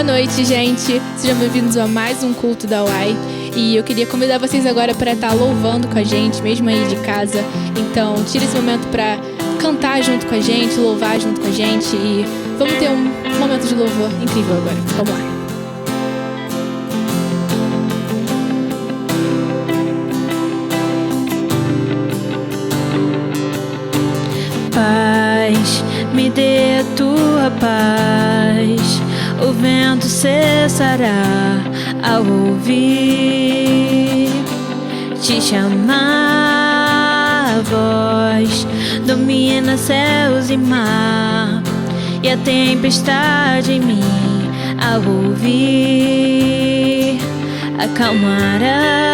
noite, gente! Sejam bem-vindos a mais um culto da UAI. E eu queria convidar vocês agora para estar louvando com a gente, mesmo aí de casa. Então, tire esse momento para cantar junto com a gente, louvar junto com a gente. E vamos ter um momento de louvor incrível agora. Vamos lá! Paz, me dê a tua paz, o vento cessará ao ouvir te chamar. A voz domina céus e mar, e a tempestade em mim ao ouvir acalmará.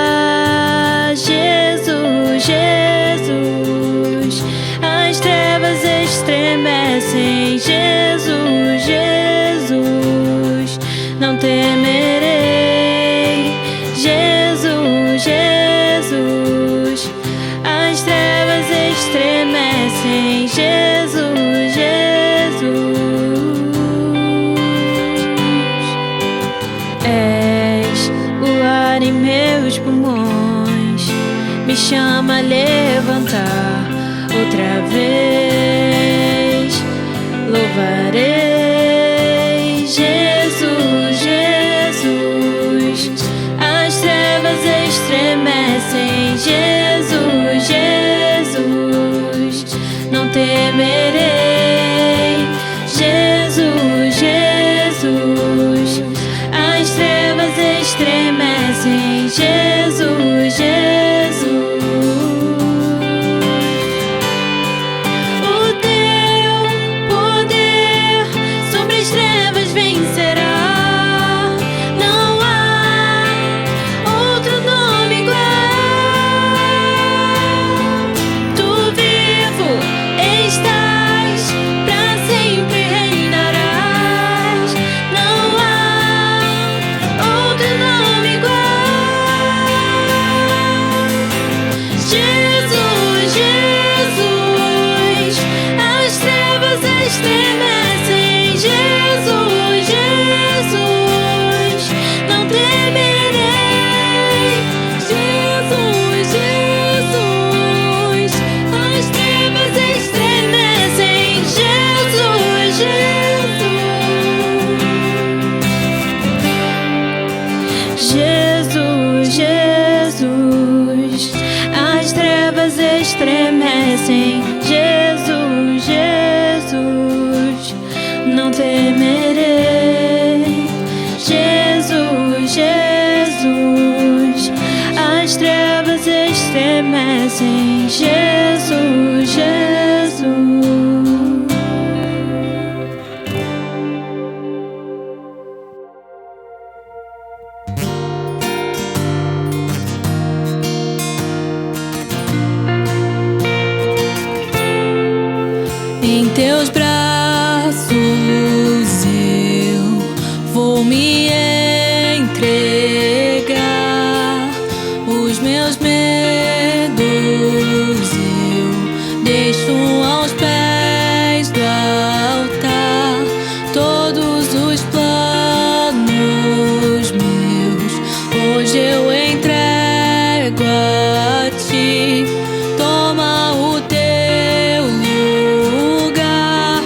Jesus, Jesus, as trevas estremecem. Jesus, Jesus, não temerei. Jesus, Jesus, as trevas estremecem. Jesus, Jesus, és o ar em meus pulmões, me chama a levantar outra vez. Louvarei Jesus, Jesus, as trevas estremecem. Jesus, Jesus, não temerei. Jesus, Jesus, as trevas estremecem. Jesus, Jesus, estremecem. Jesus, Jesus, não temerei. Jesus, Jesus, as trevas estremecem. Jesus, Jesus. Em teus braços eu vou me entregar, os meus medos eu deixo aos pés do altar. Todos os planos meus hoje eu entrego a ti. Toma o teu lugar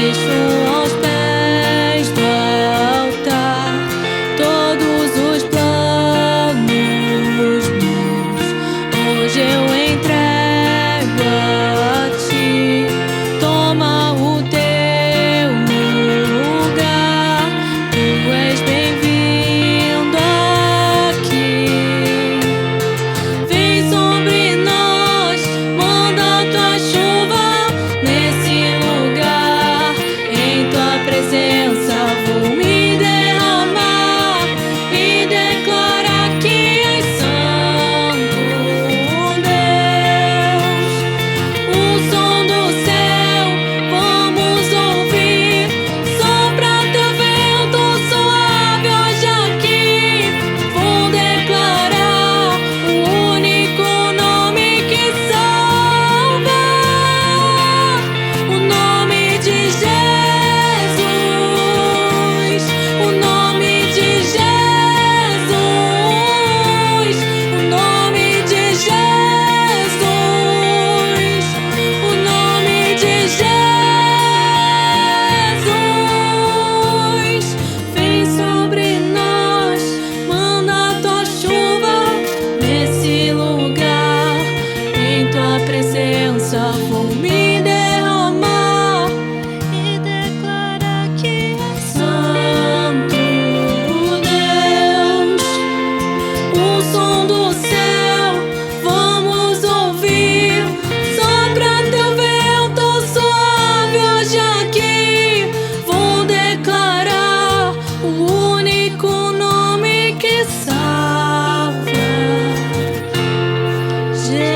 deixo aos pés do altar todos os planos meus. Hoje eu entrego a ti, toma o teu lugar. Tu és bem-vindo aqui. Vem sobre nós, manda tua chuva nesse lugar. Em tua presença vou me derramar e declarar que és santo Deus. O som do céu vamos ouvir, sopra teu vento suave hoje aqui. Vou declarar o único nome que salva, o nome de Jesus, o nome de Jesus, o nome de Jesus, o nome de Jesus. Vem sobre nós, manda tua chuva nesse lugar. Em tua presença vou me derramar e declarar que és santo Deus. O som do céu vamos ouvir, sopra teu vento suave hoje aqui. Vou declarar o único nome que salva, Jesus.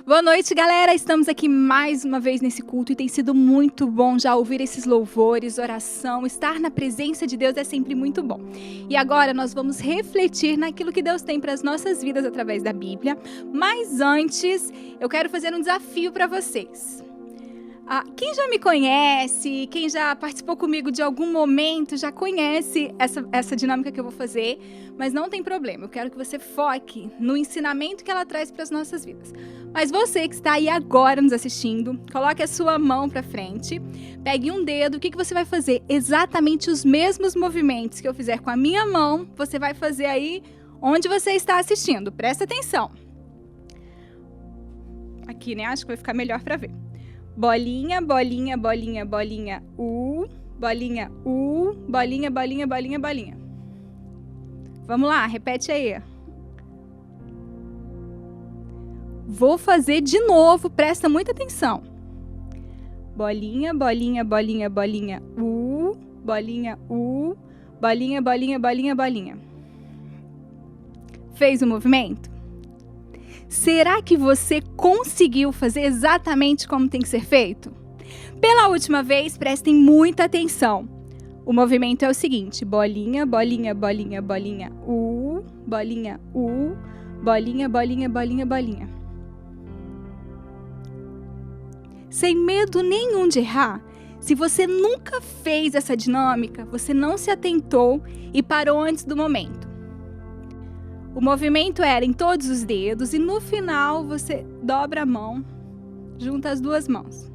Boa noite, galera. Estamos aqui mais uma vez nesse culto e tem sido muito bom já ouvir esses louvores, oração, estar na presença de Deus é sempre muito bom. E agora nós vamos refletir naquilo que Deus tem para as nossas vidas através da Bíblia. Mas antes, eu quero fazer um desafio para vocês. Quem já me conhece, quem já participou comigo de algum momento, já conhece essa dinâmica que eu vou fazer, mas não tem problema, eu quero que você foque no ensinamento que ela traz para as nossas vidas. Mas você que está aí agora nos assistindo, coloque a sua mão para frente, pegue um dedo, o que você vai fazer? Exatamente os mesmos movimentos que eu fizer com a minha mão, você vai fazer aí onde você está assistindo, presta atenção. Aqui, né? Acho que vai ficar melhor para ver. Bolinha, bolinha, bolinha, bolinha, bolinha, bolinha, bolinha, bolinha, bolinha. Vamos lá, repete aí. Vou fazer de novo, presta muita atenção. Bolinha, bolinha, bolinha, bolinha, bolinha, bolinha, bolinha, bolinha, bolinha. Fez o movimento? Será que você conseguiu fazer exatamente como tem que ser feito? Pela última vez, prestem muita atenção. O movimento é o seguinte: bolinha, bolinha, bolinha, bolinha, bolinha, bolinha, bolinha, bolinha, bolinha. Sem medo nenhum de errar, se você nunca fez essa dinâmica, você não se atentou e parou antes do momento. O movimento era em todos os dedos e no final você dobra a mão, junta as duas mãos.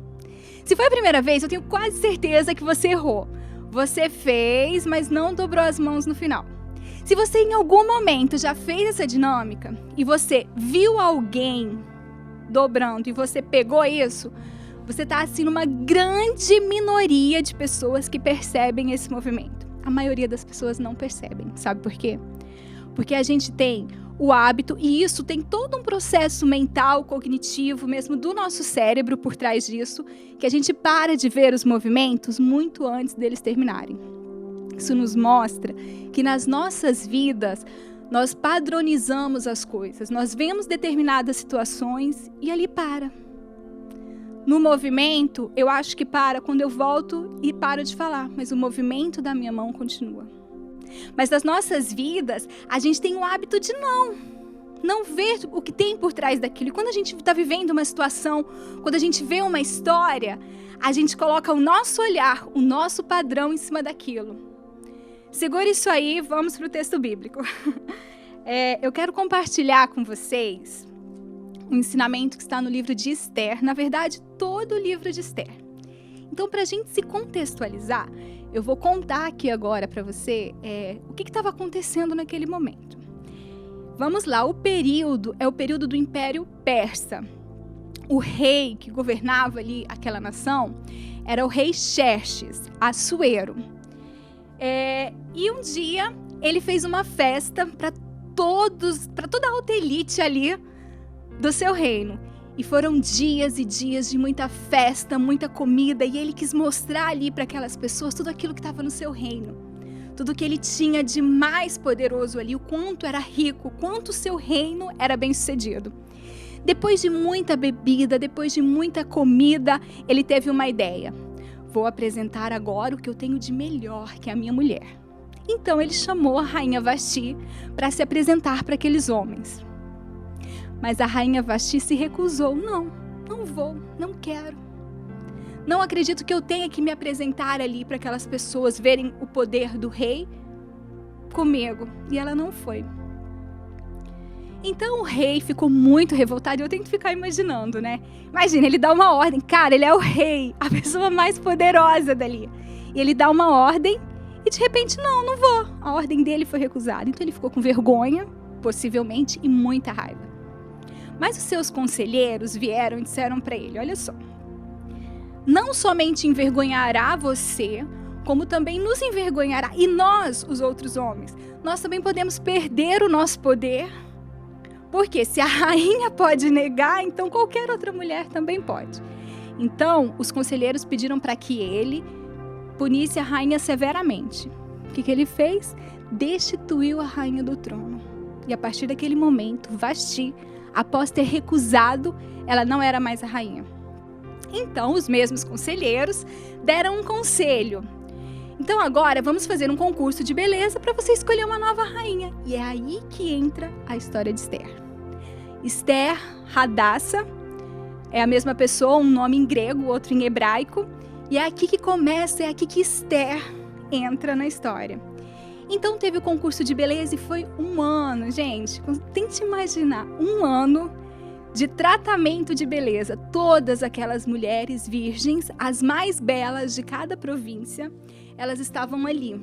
Se foi a primeira vez, eu tenho quase certeza que você errou. Você fez, mas não dobrou as mãos no final. Se você em algum momento já fez essa dinâmica e você viu alguém dobrando e você pegou isso, você está assim numa grande minoria de pessoas que percebem esse movimento. A maioria das pessoas não percebem. Sabe por quê? Porque a gente tem o hábito, e isso tem todo um processo mental, cognitivo, mesmo do nosso cérebro por trás disso, que a gente para de ver os movimentos muito antes deles terminarem. Isso nos mostra que nas nossas vidas, nós padronizamos as coisas, nós vemos determinadas situações e ali para. No movimento, eu acho que para quando eu volto e paro de falar, mas o movimento da minha mão continua. Mas nas nossas vidas, a gente tem o hábito de não ver o que tem por trás daquilo. E quando a gente está vivendo uma situação, quando a gente vê uma história, a gente coloca o nosso olhar, o nosso padrão em cima daquilo. Segura isso aí, vamos para o texto bíblico. Eu quero compartilhar com vocês um ensinamento que está no livro de Esther, na verdade, todo o livro de Esther. Então, para a gente se contextualizar, eu vou contar aqui agora para você o que estava acontecendo naquele momento. Vamos lá, o período é o período do Império Persa. O rei que governava ali aquela nação era o rei Xerxes, Assuero. E um dia ele fez uma festa para toda a alta elite ali do seu reino. E foram dias e dias de muita festa, muita comida, e ele quis mostrar ali para aquelas pessoas tudo aquilo que estava no seu reino. Tudo que ele tinha de mais poderoso ali, o quanto era rico, o quanto o seu reino era bem-sucedido. Depois de muita bebida, depois de muita comida, ele teve uma ideia. Vou apresentar agora o que eu tenho de melhor, que é a minha mulher. Então ele chamou a rainha Vasti para se apresentar para aqueles homens. Mas a rainha Vasti se recusou. Não vou, não quero. Não acredito que eu tenha que me apresentar ali para aquelas pessoas verem o poder do rei comigo. E ela não foi. Então o rei ficou muito revoltado e eu tenho que ficar imaginando, né? Imagina, ele dá uma ordem. Cara, ele é o rei, a pessoa mais poderosa dali. E ele dá uma ordem e de repente, não vou. A ordem dele foi recusada. Então ele ficou com vergonha, possivelmente, e muita raiva. Mas os seus conselheiros vieram e disseram para ele, olha só, não somente envergonhará você, como também nos envergonhará. E nós, os outros homens, nós também podemos perder o nosso poder. Porque se a rainha pode negar, então qualquer outra mulher também pode. Então, os conselheiros pediram para que ele punisse a rainha severamente. O que ele fez? Destituiu a rainha do trono. E a partir daquele momento, Vasti, após ter recusado, ela não era mais a rainha. Então, os mesmos conselheiros deram um conselho. Então, agora, vamos fazer um concurso de beleza para você escolher uma nova rainha. E é aí que entra a história de Esther. Esther, Hadassa, é a mesma pessoa, um nome em grego, outro em hebraico. E é aqui que começa, é aqui que Esther entra na história. Então teve o concurso de beleza e foi 1 ano, gente. Tente imaginar, 1 ano de tratamento de beleza. Todas aquelas mulheres virgens, as mais belas de cada província, elas estavam ali.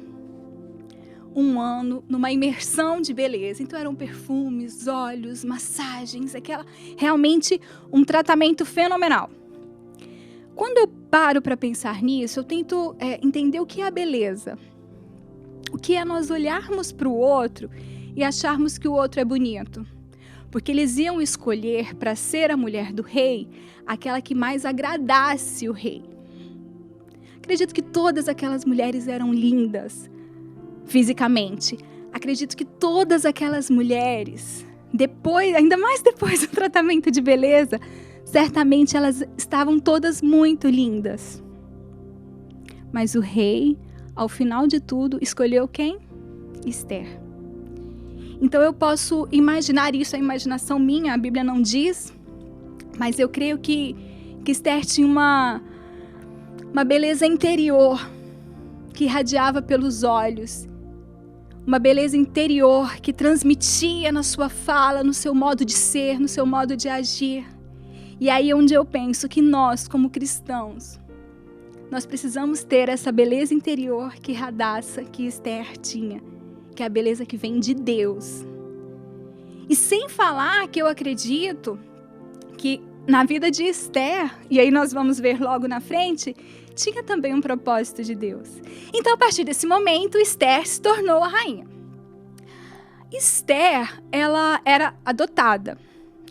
1 ano numa imersão de beleza. Então eram perfumes, óleos, massagens, realmente um tratamento fenomenal. Quando eu paro para pensar nisso, eu tento entender o que é a beleza. O que é nós olharmos para o outro e acharmos que o outro é bonito. Porque eles iam escolher para ser a mulher do rei aquela que mais agradasse o rei. Acredito que todas aquelas mulheres eram lindas fisicamente. Acredito que todas aquelas mulheres, ainda mais depois do tratamento de beleza, certamente elas estavam todas muito lindas. Mas o rei, ao final de tudo, escolheu quem? Esther. Então eu posso imaginar isso, a imaginação minha, a Bíblia não diz, mas eu creio que Esther tinha uma beleza interior que irradiava pelos olhos, uma beleza interior que transmitia na sua fala, no seu modo de ser, no seu modo de agir. E aí é onde eu penso que nós, como cristãos, nós precisamos ter essa beleza interior que Hadassa, que Esther tinha, que é a beleza que vem de Deus. E sem falar que eu acredito que na vida de Esther, e aí nós vamos ver logo na frente, tinha também um propósito de Deus. Então, a partir desse momento, Esther se tornou a rainha. Esther, ela era adotada.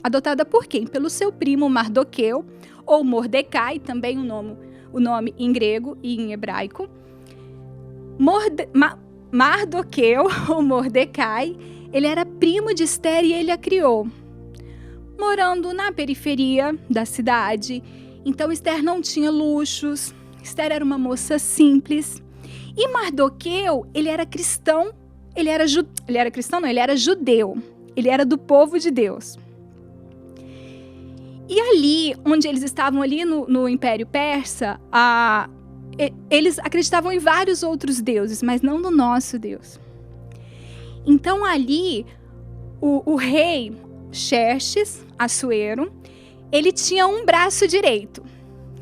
Adotada por quem? Pelo seu primo Mardoqueu, ou Mordecai, também o nome em grego e em hebraico. Mardoqueu, ou Mordecai, ele era primo de Esther e ele a criou, morando na periferia da cidade. Então Esther não tinha luxos, Esther era uma moça simples. E Mardoqueu, ele era cristão, ele era judeu, ele era do povo de Deus. E ali, onde eles estavam ali no Império Persa, eles acreditavam em vários outros deuses, mas não no nosso Deus. Então ali, o rei, Xerxes, Assuero, ele tinha um braço direito,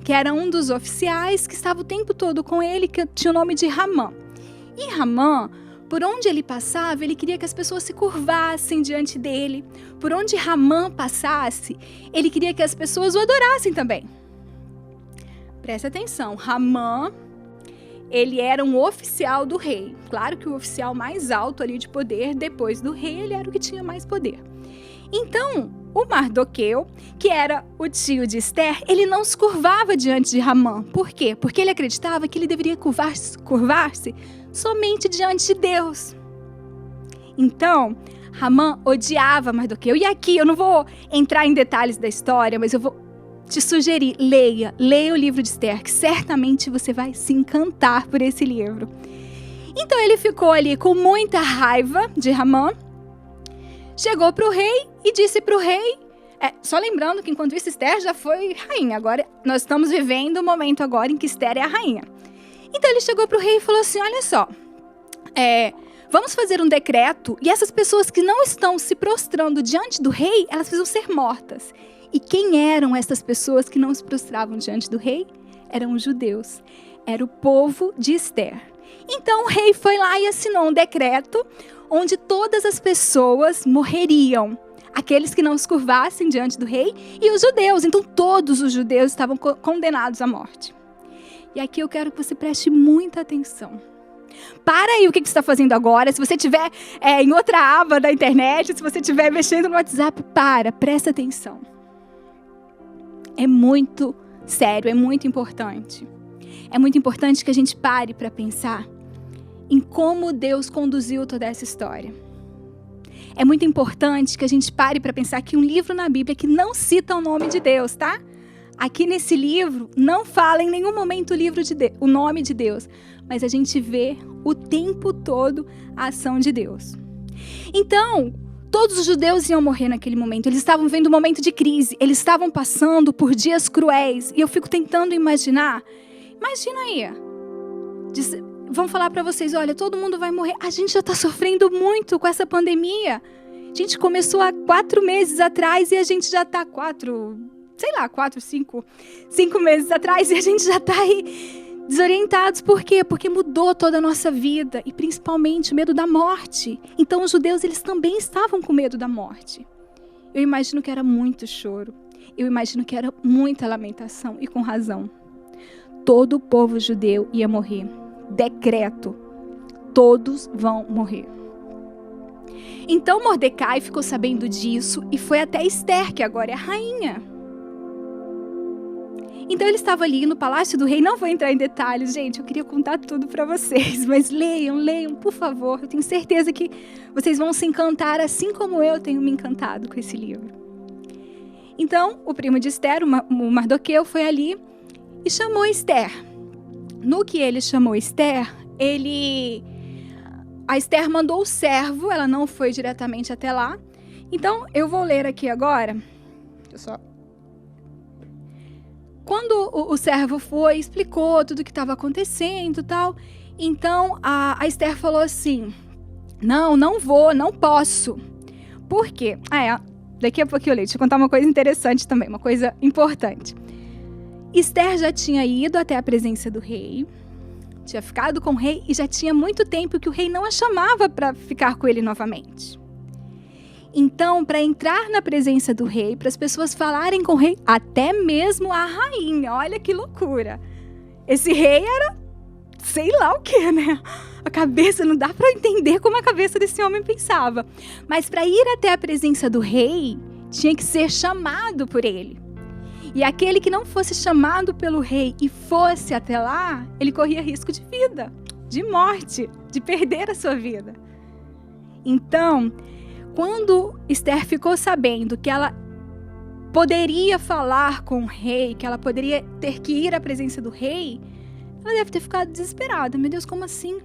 que era um dos oficiais que estava o tempo todo com ele, que tinha o nome de Ramã. E Ramã, por onde ele passava, ele queria que as pessoas se curvassem diante dele. Por onde Ramã passasse, ele queria que as pessoas o adorassem também. Presta atenção, Ramã, ele era um oficial do rei. Claro que o oficial mais alto ali de poder, depois do rei, ele era o que tinha mais poder. Então, o Mardoqueu, que era o tio de Esther, ele não se curvava diante de Ramã. Por quê? Porque ele acreditava que ele deveria curvar-se somente diante de Deus. Então, Ramã odiava Mardoqueu. E aqui, eu não vou entrar em detalhes da história, mas eu vou te sugerir, leia o livro de Esther, que certamente você vai se encantar por esse livro. Então, ele ficou ali com muita raiva de Ramã, chegou para o rei e disse para o rei, só lembrando que enquanto isso Esther já foi rainha, agora nós estamos vivendo o momento agora em que Esther é a rainha. Então ele chegou para o rei e falou assim, olha só, vamos fazer um decreto e essas pessoas que não estão se prostrando diante do rei, elas precisam ser mortas. E quem eram essas pessoas que não se prostravam diante do rei? Eram os judeus, era o povo de Esther. Então o rei foi lá e assinou um decreto onde todas as pessoas morreriam. Aqueles que não se curvassem diante do rei e os judeus. Então todos os judeus estavam condenados à morte. E aqui eu quero que você preste muita atenção. Para aí o que você está fazendo agora. Se você estiver em outra aba da internet, se você estiver mexendo no WhatsApp, presta atenção. É muito sério, é muito importante. É muito importante que a gente pare para pensar em como Deus conduziu toda essa história. É muito importante que a gente pare para pensar que um livro na Bíblia que não cita o nome de Deus, tá? Aqui nesse livro não fala em nenhum momento o nome de Deus, mas a gente vê o tempo todo a ação de Deus. Então, todos os judeus iam morrer naquele momento. Eles estavam vivendo um momento de crise. Eles estavam passando por dias cruéis. E eu fico tentando imaginar. Imagina aí. Vão falar para vocês, olha, todo mundo vai morrer. A gente já está sofrendo muito com essa pandemia. A gente começou há 4 meses atrás e a gente já está 5 meses atrás e a gente já está aí desorientados. Por quê? Porque mudou toda a nossa vida e principalmente o medo da morte. Então os judeus, eles também estavam com medo da morte. Eu imagino que era muito choro. Eu imagino que era muita lamentação e com razão. Todo o povo judeu ia morrer. Decreto. Todos vão morrer. Então Mordecai ficou sabendo disso e foi até Esther, que agora é a rainha. Então ele estava ali no palácio do rei. Não vou entrar em detalhes, gente. Eu queria contar tudo para vocês. Mas leiam, por favor. Eu tenho certeza que vocês vão se encantar assim como eu tenho me encantado com esse livro. Então, o primo de Esther, o Mardoqueu, foi ali e chamou Esther. No que ele chamou Esther, a Esther mandou o servo. Ela não foi diretamente até lá. Então, eu vou ler aqui agora. Deixa eu só... Quando o servo foi, explicou tudo o que estava acontecendo e tal, então a Esther falou assim, não vou, não posso. Por quê? Daqui a pouquinho eu leio. Deixa eu contar uma coisa interessante também, uma coisa importante. Esther já tinha ido até a presença do rei, tinha ficado com o rei e já tinha muito tempo que o rei não a chamava para ficar com ele novamente. Então, para entrar na presença do rei, para as pessoas falarem com o rei, até mesmo a rainha, olha que loucura. Esse rei era, sei lá o que, né? A cabeça, não dá para entender como a cabeça desse homem pensava. Mas para ir até a presença do rei, tinha que ser chamado por ele. E aquele que não fosse chamado pelo rei e fosse até lá, ele corria risco de vida, de morte, de perder a sua vida. Então, quando Esther ficou sabendo que ela poderia falar com o rei, que ela poderia ter que ir à presença do rei, ela deve ter ficado desesperada. Meu Deus, como assim?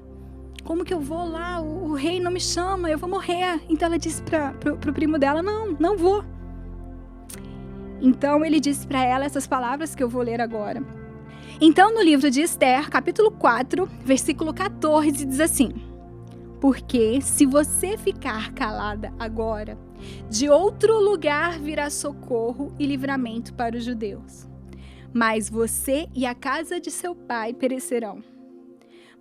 Como que eu vou lá? O rei não me chama, eu vou morrer. Então ela disse pro primo dela, não vou. Então ele disse para ela essas palavras que eu vou ler agora. Então no livro de Esther, capítulo 4, versículo 14, diz assim: porque se você ficar calada agora De outro lugar virá socorro e livramento para os judeus. Mas você e a casa de seu pai perecerão.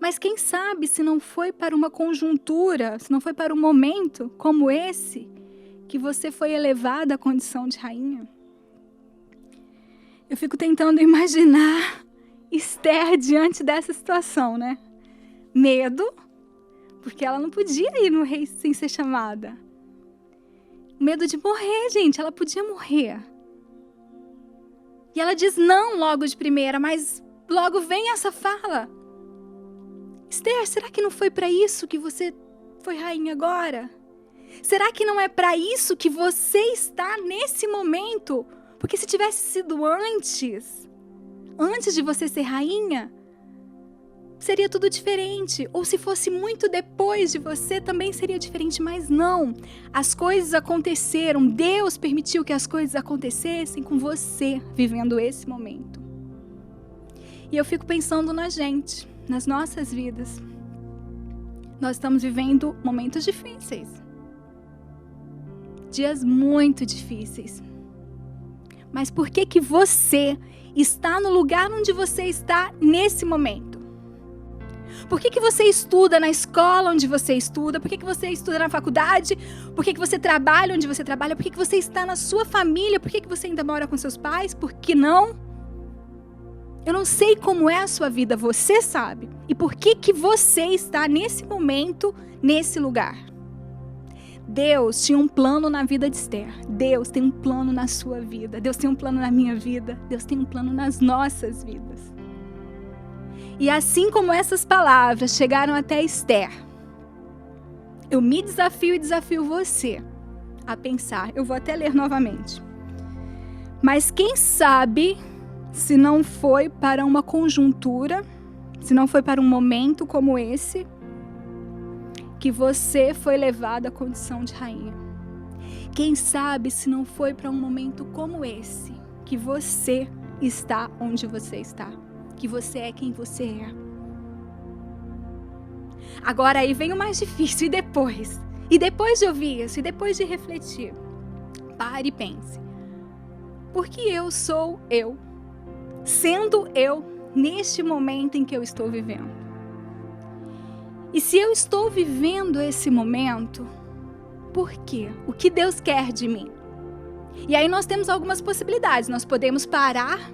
Mas quem sabe se não foi para uma conjuntura, se não foi para um momento como esse, que você foi elevada à condição de rainha? Eu fico tentando imaginar Esther diante dessa situação, né? Medo, porque ela não podia ir no rei sem ser chamada. Medo de morrer, gente, ela podia morrer. E ela diz não logo de primeira, mas logo vem essa fala. Esther, será que não foi para isso que você foi rainha agora? Será que não é para isso que você está nesse momento? Porque se tivesse sido antes de você ser rainha, seria tudo diferente. Ou se fosse muito depois de você, também seria diferente. Mas não, as coisas aconteceram. Deus permitiu que as coisas acontecessem com você vivendo esse momento. E eu fico pensando na gente, nas nossas vidas. Nós estamos vivendo momentos difíceis. Dias muito difíceis. Mas por que que você está no lugar onde você está nesse momento? Por que que você estuda na escola onde você estuda? Por que que você estuda na faculdade? Por que que você trabalha onde você trabalha? Por que que você está na sua família? Por que que você ainda mora com seus pais? Por que não? Eu não sei como é a sua vida, você sabe. E por que que você está nesse momento, nesse lugar? Deus tinha um plano na vida de Esther. Deus tem um plano na sua vida. Deus tem um plano na minha vida. Deus tem um plano nas nossas vidas. E assim como essas palavras chegaram até Esther, eu me desafio e desafio você a pensar. Eu vou até ler novamente. Mas quem sabe se não foi para uma conjuntura, se não foi para um momento como esse, que você foi levada à condição de rainha. Quem sabe se não foi para um momento como esse, que você está onde você está, que você é quem você é. Agora aí vem o mais difícil, e depois de ouvir isso, e depois de refletir, pare e pense. Porque eu sou eu, sendo eu, neste momento em que eu estou vivendo. E se eu estou vivendo esse momento, por quê? O que Deus quer de mim? E aí nós temos algumas possibilidades. Nós podemos parar,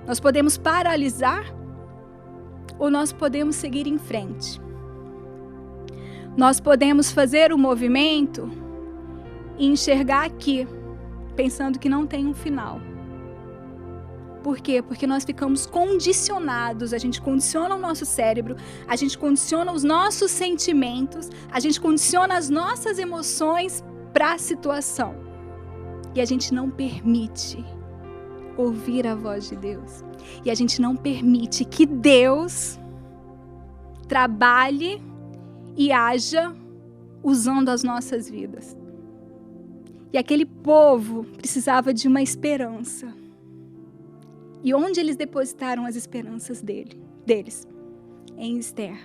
nós podemos paralisar, ou nós podemos seguir em frente. Nós podemos fazer o movimento e enxergar aqui, pensando que não tem um final. Por quê? Porque nós ficamos condicionados, a gente condiciona o nosso cérebro, a gente condiciona os nossos sentimentos, a gente condiciona as nossas emoções para a situação. E a gente não permite ouvir a voz de Deus. E a gente não permite que Deus trabalhe e haja usando as nossas vidas. E aquele povo precisava de uma esperança. E onde eles depositaram as esperanças deles? Em Esther.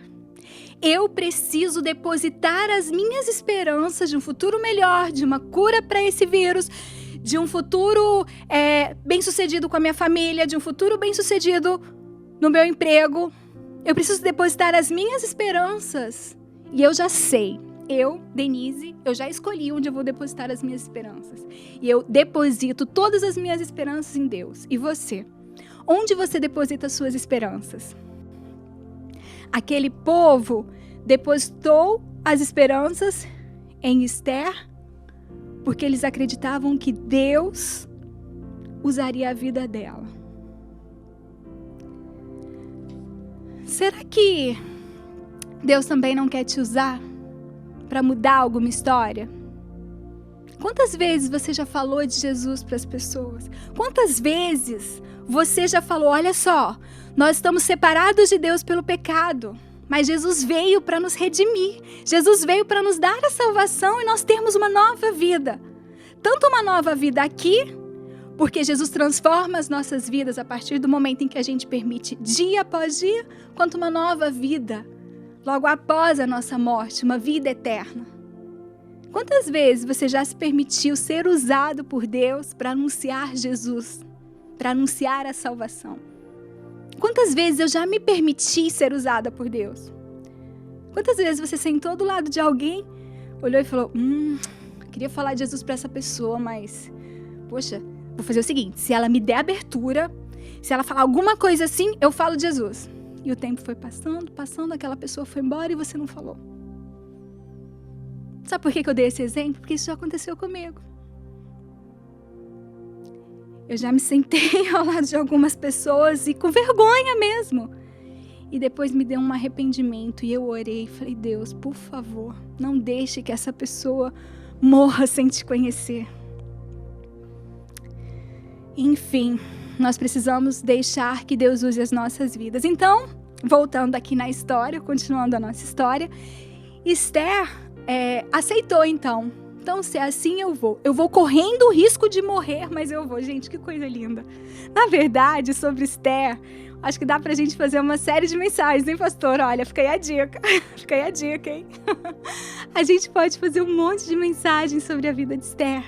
Eu preciso depositar as minhas esperanças de um futuro melhor, de uma cura para esse vírus, de um futuro bem-sucedido com a minha família, de um futuro bem-sucedido no meu emprego. Eu preciso depositar as minhas esperanças. E eu já sei, eu, Denise, eu já escolhi onde eu vou depositar as minhas esperanças. E eu deposito todas as minhas esperanças em Deus. E você? Onde você deposita as suas esperanças? Aquele povo depositou as esperanças em Esther porque eles acreditavam que Deus usaria a vida dela. Será que Deus também não quer te usar para mudar alguma história? Quantas vezes você já falou de Jesus para as pessoas? Quantas vezes você já falou, olha só, nós estamos separados de Deus pelo pecado, mas Jesus veio para nos redimir. Jesus veio para nos dar a salvação e nós termos uma nova vida. Tanto uma nova vida aqui, porque Jesus transforma as nossas vidas a partir do momento em que a gente permite dia após dia, quanto uma nova vida logo após a nossa morte, uma vida eterna. Quantas vezes você já se permitiu ser usado por Deus para anunciar Jesus, para anunciar a salvação? Quantas vezes eu já me permiti ser usada por Deus? Quantas vezes você sentou do lado de alguém, olhou e falou, queria falar de Jesus para essa pessoa, mas, poxa, vou fazer o seguinte, se ela me der abertura, se ela falar alguma coisa assim, eu falo de Jesus. E o tempo foi passando, aquela pessoa foi embora e você não falou. Sabe por que eu dei esse exemplo? Porque isso já aconteceu comigo. Eu já me sentei ao lado de algumas pessoas e com vergonha mesmo. E depois me deu um arrependimento e eu orei e falei, Deus, por favor, não deixe que essa pessoa morra sem te conhecer. Enfim, nós precisamos deixar que Deus use as nossas vidas. Então, voltando aqui na história, continuando a nossa história, Esther aceitou então. Então, se é assim, eu vou correndo o risco de morrer, mas eu vou. Gente, que coisa linda. Na verdade, sobre Esther, acho que dá pra gente fazer uma série de mensagens, hein, pastor? Olha, fica aí a dica. Fica aí a dica, hein? A gente pode fazer um monte de mensagens sobre a vida de Esther,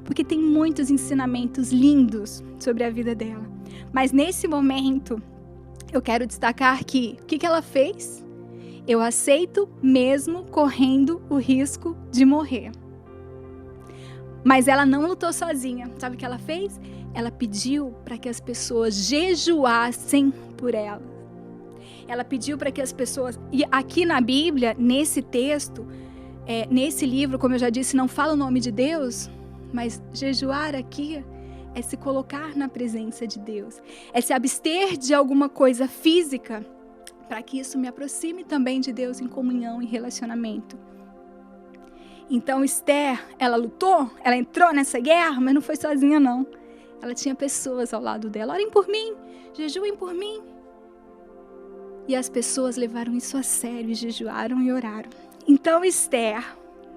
porque tem muitos ensinamentos lindos sobre a vida dela. Mas nesse momento, eu quero destacar que o que ela fez? Eu aceito mesmo correndo o risco de morrer. Mas ela não lutou sozinha. Sabe o que ela fez? Ela pediu para que as pessoas jejuassem por ela. Ela pediu para que as pessoas... E aqui na Bíblia, nesse texto, nesse livro, como eu já disse, não fala o nome de Deus, mas jejuar aqui é se colocar na presença de Deus. É se abster de alguma coisa física para que isso me aproxime também de Deus em comunhão e relacionamento. Então Esther, ela lutou, ela entrou nessa guerra, mas não foi sozinha não. Ela tinha pessoas ao lado dela. Orem por mim, jejuem por mim. E as pessoas levaram isso a sério e jejuaram e oraram. Então Esther,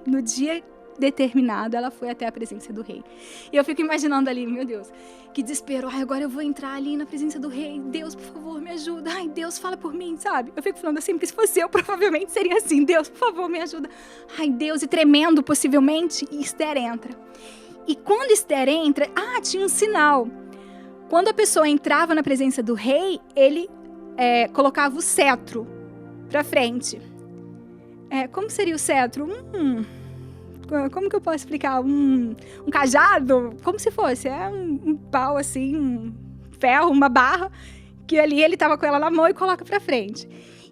no dia determinado, ela foi até a presença do rei. E eu fico imaginando ali, meu Deus, que desespero. Ai, agora eu vou entrar ali na presença do rei. Deus, por favor, me ajuda. Ai, Deus, fala por mim, sabe? Eu fico falando assim, porque se fosse eu, provavelmente seria assim. Deus, por favor, me ajuda. Ai, Deus, e tremendo, possivelmente. E Esther entra. E quando Esther entra, tinha um sinal. Quando a pessoa entrava na presença do rei, ele colocava o cetro pra frente. Como seria o cetro? Como que eu posso explicar? Um cajado? Como se fosse. Um pau assim, um ferro, uma barra, que ali ele estava com ela na mão e coloca pra frente.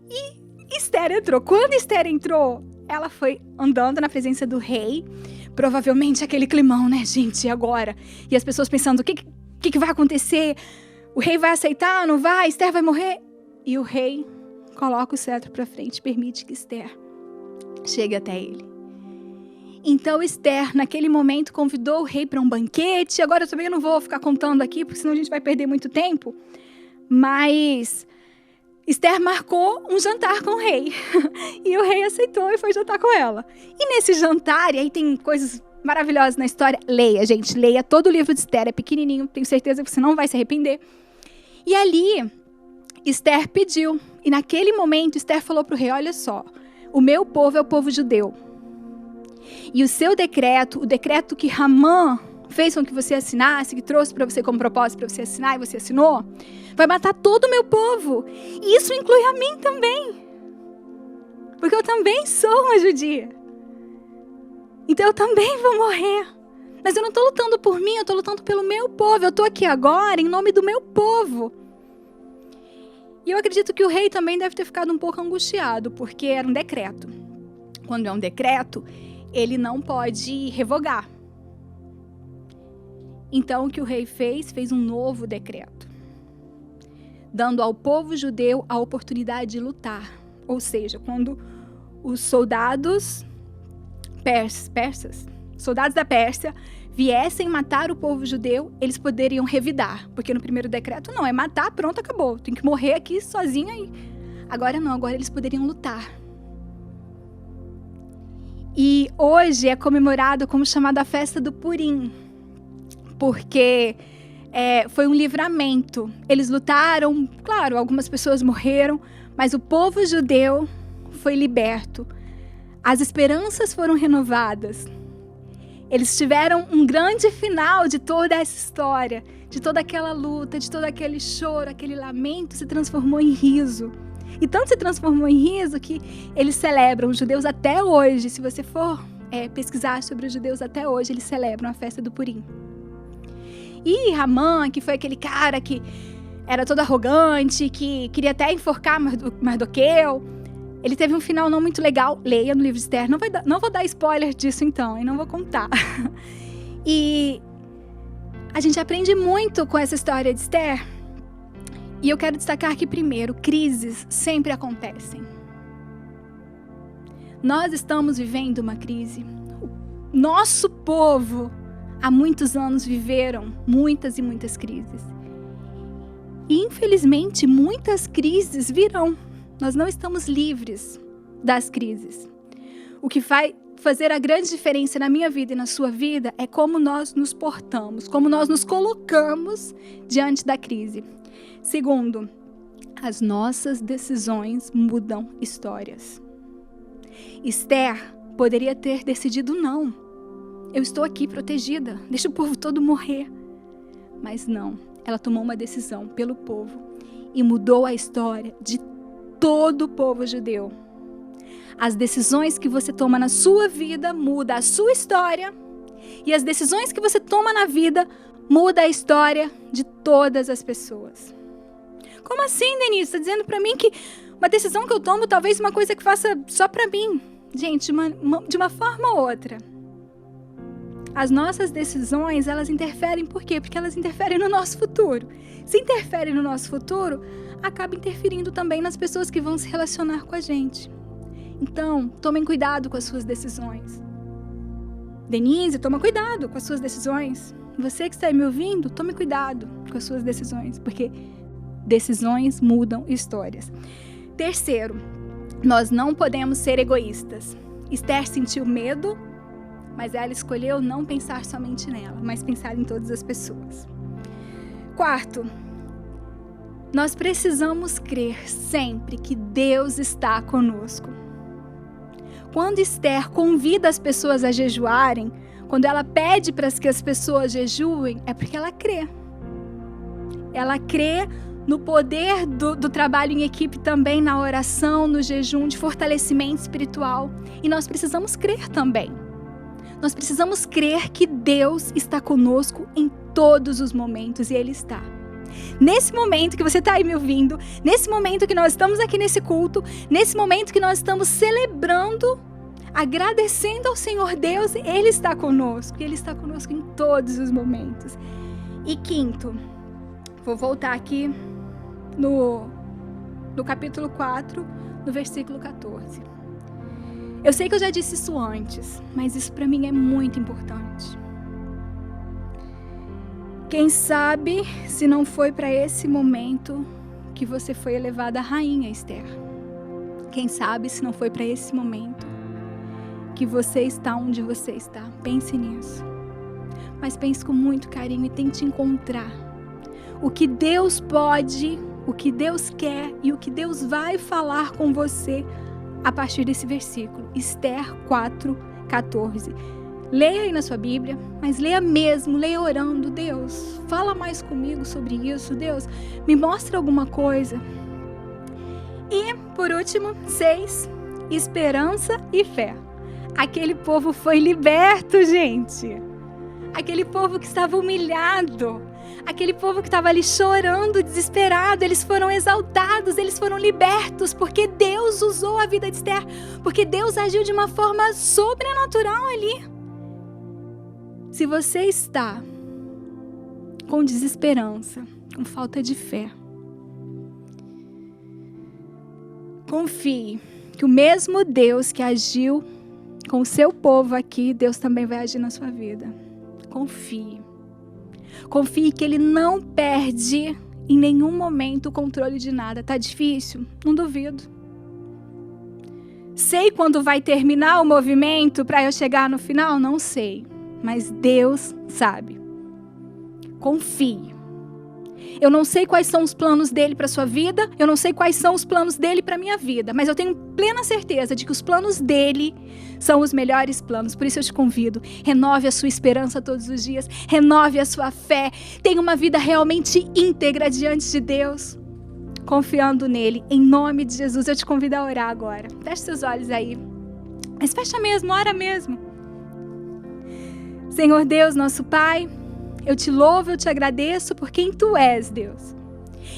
E Esther entrou. Quando Esther entrou, ela foi andando na presença do rei. Provavelmente aquele climão, né, gente? E agora? E as pessoas pensando, o que vai acontecer? O rei vai aceitar? Não vai? Esther vai morrer? E o rei coloca o cetro pra frente, permite que Esther chegue até ele. Então Esther, naquele momento, convidou o rei para um banquete. Agora também eu não vou ficar contando aqui, porque senão a gente vai perder muito tempo. Mas Esther marcou um jantar com o rei. E o rei aceitou e foi jantar com ela. E nesse jantar, e aí tem coisas maravilhosas na história. Leia, gente, leia todo o livro de Esther. É pequenininho, tenho certeza que você não vai se arrepender. E ali, Esther pediu. E naquele momento, Esther falou para o rei, olha só, o meu povo é o povo judeu. E o seu decreto, o decreto que Hamã fez com que você assinasse, que trouxe para você como propósito para você assinar e você assinou, vai matar todo o meu povo. E isso inclui a mim também. Porque eu também sou uma judia. Então eu também vou morrer. Mas eu não estou lutando por mim, eu estou lutando pelo meu povo. Eu estou aqui agora em nome do meu povo. E eu acredito que o rei também deve ter ficado um pouco angustiado, porque era um decreto. Quando é um decreto, ele não pode revogar. Então, o que o rei fez um novo decreto, dando ao povo judeu a oportunidade de lutar. Ou seja, quando os soldados persas, soldados da Pérsia, viessem matar o povo judeu, eles poderiam revidar. Porque no primeiro decreto, não, é matar, pronto, acabou. Tem que morrer aqui sozinho aí. Agora não, agora eles poderiam lutar. E hoje é comemorado como chamada a festa do Purim, porque foi um livramento. Eles lutaram, claro, algumas pessoas morreram, mas o povo judeu foi liberto. As esperanças foram renovadas. Eles tiveram um grande final de toda essa história, de toda aquela luta, de todo aquele choro, aquele lamento se transformou em riso. E tanto se transformou em riso que eles celebram, os judeus até hoje, se você for pesquisar sobre os judeus até hoje, eles celebram a festa do Purim. E Hamã, que foi aquele cara que era todo arrogante, que queria até enforcar Mardoqueu, ele teve um final não muito legal. Leia no livro de Esther. Não vou dar spoiler disso então, e não vou contar. E a gente aprende muito com essa história de Esther. E eu quero destacar que, primeiro, crises sempre acontecem. Nós estamos vivendo uma crise. O nosso povo, há muitos anos, viveram muitas e muitas crises. E, infelizmente, muitas crises virão. Nós não estamos livres das crises. O que vai fazer a grande diferença na minha vida e na sua vida é como nós nos portamos, como nós nos colocamos diante da crise. Segundo, as nossas decisões mudam histórias. Esther poderia ter decidido não. Eu estou aqui protegida, deixa o povo todo morrer. Mas não, ela tomou uma decisão pelo povo e mudou a história de todo o povo judeu. As decisões que você toma na sua vida mudam a sua história, e as decisões que você toma na vida mudam a história de todas as pessoas. Como assim, Denise? Está dizendo para mim que uma decisão que eu tomo, talvez uma coisa que faça só para mim? Gente, de uma forma ou outra. As nossas decisões, elas interferem por quê? Porque elas interferem no nosso futuro. Se interferem no nosso futuro, acaba interferindo também nas pessoas que vão se relacionar com a gente. Então, tomem cuidado com as suas decisões. Denise, toma cuidado com as suas decisões. Você que está aí me ouvindo, tome cuidado com as suas decisões, porque decisões mudam histórias. Terceiro, nós não podemos ser egoístas. Esther sentiu medo, mas ela escolheu não pensar somente nela, mas pensar em todas as pessoas. Quarto, nós precisamos crer sempre que Deus está conosco. Quando Esther convida as pessoas a jejuarem, quando ela pede para que as pessoas jejuem, é porque ela crê. Ela crê no poder do trabalho em equipe também, na oração, no jejum, de fortalecimento espiritual. E nós precisamos crer também. Nós precisamos crer que Deus está conosco em todos os momentos, e Ele está. Nesse momento que você está aí me ouvindo, nesse momento que nós estamos aqui nesse culto, nesse momento que nós estamos celebrando, agradecendo ao Senhor Deus, Ele está conosco, e Ele está conosco em todos os momentos. E quinto, vou voltar aqui no capítulo 4, no versículo 14. Eu sei que eu já disse isso antes, mas isso para mim é muito importante. Quem sabe se não foi para esse momento que você foi elevada a rainha, Esther? Quem sabe se não foi para esse momento que você está onde você está? Pense nisso. Mas pense com muito carinho e tente encontrar o que Deus pode, o que Deus quer e o que Deus vai falar com você a partir desse versículo. Esther 4:14. Leia aí na sua Bíblia, mas leia mesmo, leia orando. Deus, fala mais comigo sobre isso. Deus, me mostra alguma coisa. E, por último, 6, esperança e fé. Aquele povo foi liberto, gente. Aquele povo que estava humilhado. Aquele povo que estava ali chorando, desesperado. Eles foram exaltados, eles foram libertos, porque Deus usou a vida de Esther. Porque Deus agiu de uma forma sobrenatural ali. Se você está com desesperança, com falta de fé, confie que o mesmo Deus que agiu com o seu povo aqui, Deus também vai agir na sua vida. Confie. Confie que Ele não perde em nenhum momento o controle de nada. Tá difícil? Não duvido. Sei quando vai terminar o movimento para eu chegar no final? Não sei. Mas Deus sabe. Confie. Eu não sei quais são os planos dele para sua vida, eu não sei quais são os planos dele para minha vida, mas eu tenho plena certeza de que os planos dele são os melhores planos. Por isso eu te convido, renove a sua esperança todos os dias, renove a sua fé, tenha uma vida realmente íntegra diante de Deus, confiando nele. Em nome de Jesus, eu te convido a orar agora. Feche seus olhos aí, mas fecha mesmo, ora mesmo. Senhor Deus, nosso Pai, eu te louvo, eu te agradeço por quem Tu és, Deus.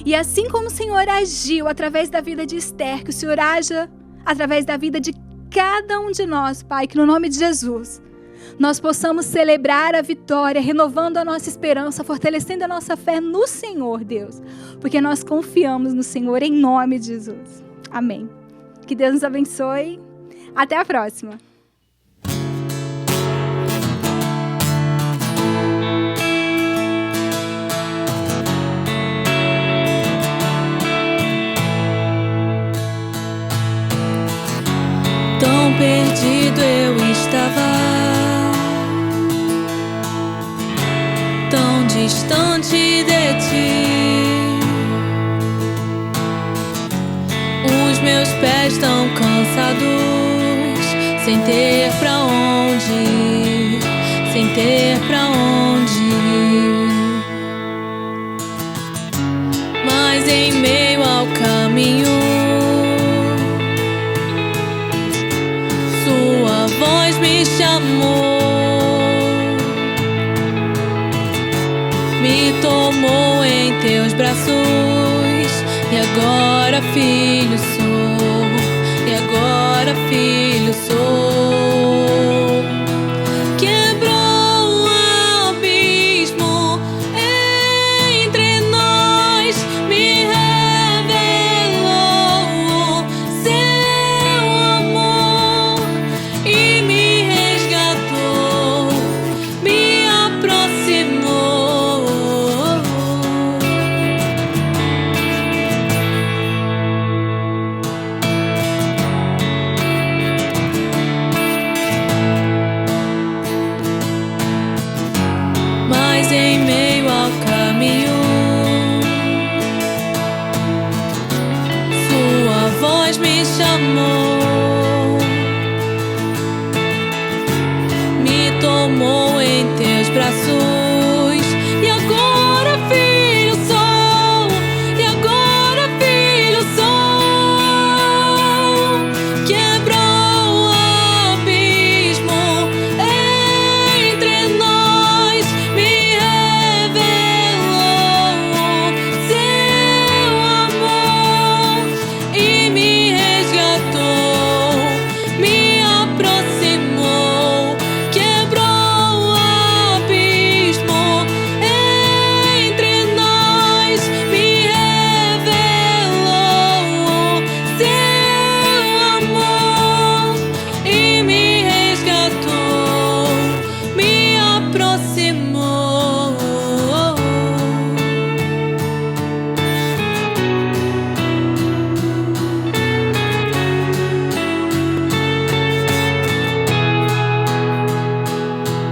E assim como o Senhor agiu através da vida de Esther, que o Senhor haja através da vida de cada um de nós, Pai, que no nome de Jesus, nós possamos celebrar a vitória, renovando a nossa esperança, fortalecendo a nossa fé no Senhor, Deus, porque nós confiamos no Senhor, em nome de Jesus. Amém. Que Deus nos abençoe. Até a próxima. Tão perdido eu estava, tão distante de ti. Os meus pés tão cansados, sem ter pra onde ir, sem ter pra onde ir. Mas em meio ao caminho, Sua voz me chamou, me tomou em Teus braços, e agora filho sou, e agora filho sou. Quebrou o abismo entre nós, me revelou Seu amor e me resgatou, me aproximou. Mas em meio ao caminho, Sua voz me chamou, me tomou em Teus braços, e agora filho sou, e agora filho sou. Quebrou o abismo entre nós, me revelou Seu amor e me resgatou, me aproximou. Quebrou o abismo entre nós, me revelou Seu amor e me resgatou, me aproximou.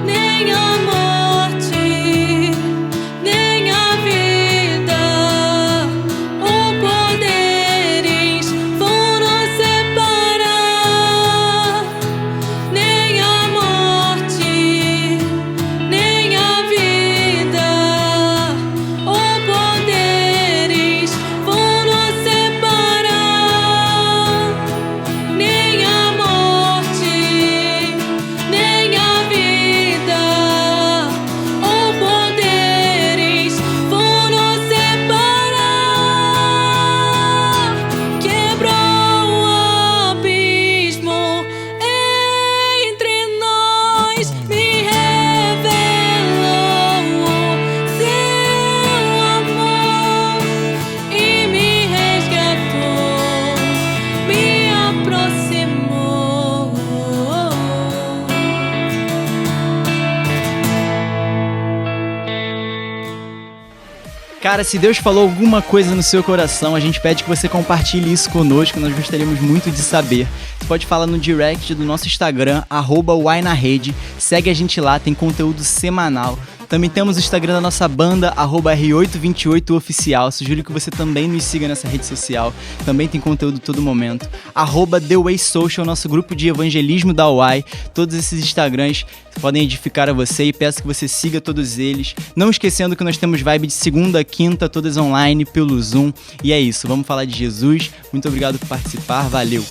Nem a morte, nem a vida ou poderes vão nos separar. Nem a morte, nem a vida ou poderes vão nos separar. Nem a morte, nem a vida ou poderes vão nos separar. Quebrou o abismo entre nós, me revelou Seu amor e me resgatou, me aproximou. Cara, se Deus falou alguma coisa no seu coração, a gente pede que você compartilhe isso conosco, nós gostaríamos muito de saber. Você pode falar no direct do nosso Instagram, @uainarede, segue a gente lá, tem conteúdo semanal Também temos o Instagram da nossa banda, @R828oficial. Sugiro que você também nos siga nessa rede social. Também tem conteúdo todo momento. @TheWaySocial, nosso grupo de evangelismo da UAI. Todos esses Instagrams podem edificar a você e peço que você siga todos eles. Não esquecendo que nós temos vibe de segunda a quinta, todas online, pelo Zoom. E é isso, vamos falar de Jesus. Muito obrigado por participar, valeu!